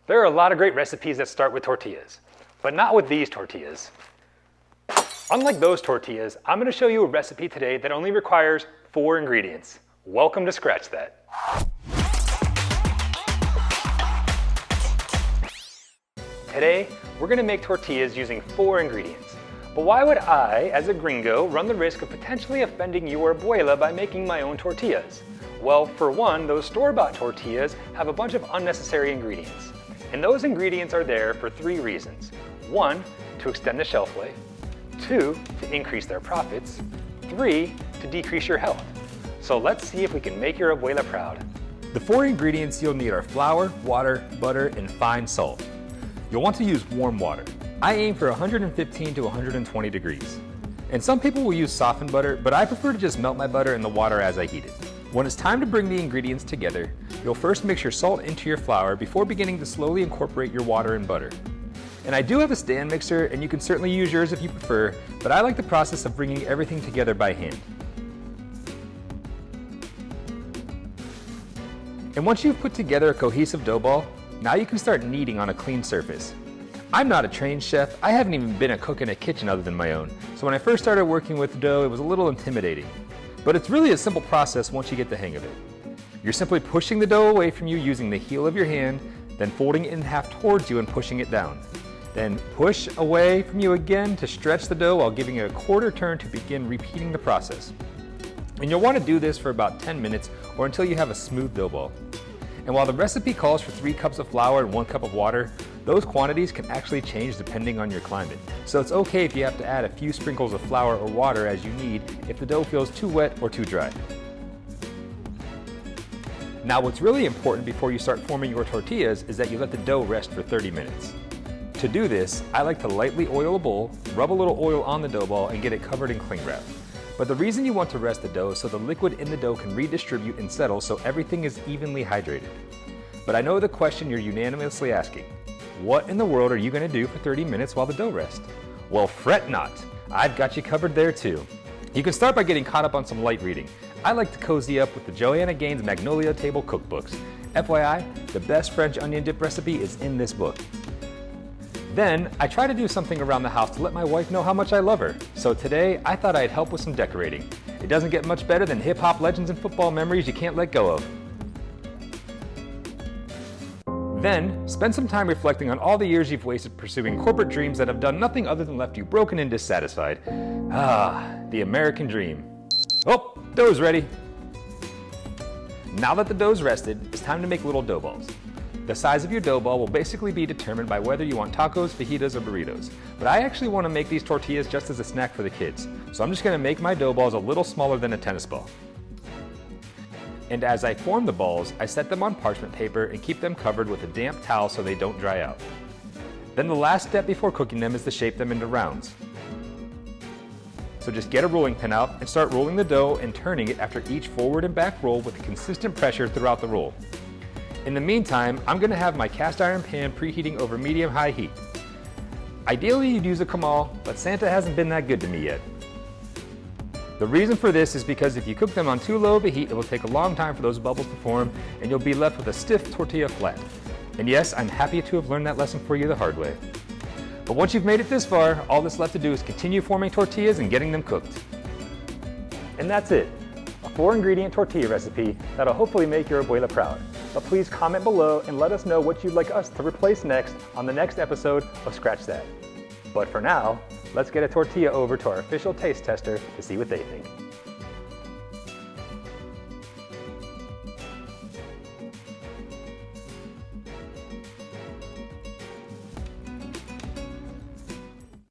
There are a lot of great recipes that start with tortillas, but not with these tortillas. Unlike those tortillas, I'm going to show you a recipe today that only requires 4 ingredients. Welcome to Scratch That. Today, we're going to make tortillas using 4 ingredients. But why would I, as a gringo, run the risk of potentially offending your abuela by making my own tortillas? Well, for one, those store-bought tortillas have a bunch of unnecessary ingredients. And those ingredients are there for 3 reasons. 1, to extend the shelf life. 2, to increase their profits. 3, to decrease your health. So let's see if we can make your abuela proud. The 4 ingredients you'll need are flour, water, butter, and fine salt. You'll want to use warm water. I aim for 115 to 120 degrees. And some people will use softened butter, but I prefer to just melt my butter in the water as I heat it. When it's time to bring the ingredients together, you'll first mix your salt into your flour before beginning to slowly incorporate your water and butter. And I do have a stand mixer, and you can certainly use yours if you prefer, but I like the process of bringing everything together by hand. And once you've put together a cohesive dough ball, now you can start kneading on a clean surface. I'm not a trained chef. I haven't even been a cook in a kitchen other than my own. So when I first started working with dough, it was a little intimidating. But it's really a simple process once you get the hang of it. You're simply pushing the dough away from you using the heel of your hand, then folding it in half towards you and pushing it down. Then push away from you again to stretch the dough while giving it a quarter turn to begin repeating the process. And you'll want to do this for about 10 minutes or until you have a smooth dough ball. And while the recipe calls for 3 cups of flour and 1 cup of water, those quantities can actually change depending on your climate. So it's okay if you have to add a few sprinkles of flour or water as you need if the dough feels too wet or too dry. Now what's really important before you start forming your tortillas is that you let the dough rest for 30 minutes. To do this, I like to lightly oil a bowl, rub a little oil on the dough ball, and get it covered in cling wrap. But the reason you want to rest the dough is so the liquid in the dough can redistribute and settle so everything is evenly hydrated. But I know the question you're unanimously asking. What in the world are you going to do for 30 minutes while the dough rests? Well, fret not. I've got you covered there too. You can start by getting caught up on some light reading. I like to cozy up with the Joanna Gaines Magnolia Table cookbooks. FYI, the best French onion dip recipe is in this book. Then, I try to do something around the house to let my wife know how much I love her. So today, I thought I'd help with some decorating. It doesn't get much better than hip-hop legends and football memories you can't let go of. Then, spend some time reflecting on all the years you've wasted pursuing corporate dreams that have done nothing other than left you broken and dissatisfied. Ah, the American dream. Oh, dough's ready. Now that the dough's rested, it's time to make little dough balls. The size of your dough ball will basically be determined by whether you want tacos, fajitas, or burritos. But I actually want to make these tortillas just as a snack for the kids. So I'm just going to make my dough balls a little smaller than a tennis ball. And as I form the balls, I set them on parchment paper and keep them covered with a damp towel so they don't dry out. Then the last step before cooking them is to shape them into rounds. So just get a rolling pin out and start rolling the dough and turning it after each forward and back roll with consistent pressure throughout the roll. In the meantime, I'm going to have my cast iron pan preheating over medium-high heat. Ideally, you'd use a comal, but Santa hasn't been that good to me yet. The reason for this is because if you cook them on too low of a heat, it will take a long time for those bubbles to form, and you'll be left with a stiff tortilla flat. And yes, I'm happy to have learned that lesson for you the hard way. But once you've made it this far, all that's left to do is continue forming tortillas and getting them cooked. And that's it. A 4-ingredient tortilla recipe that'll hopefully make your abuela proud. But please comment below and let us know what you'd like us to replace next on the next episode of Scratch That. But for now, let's get a tortilla over to our official taste tester to see what they think.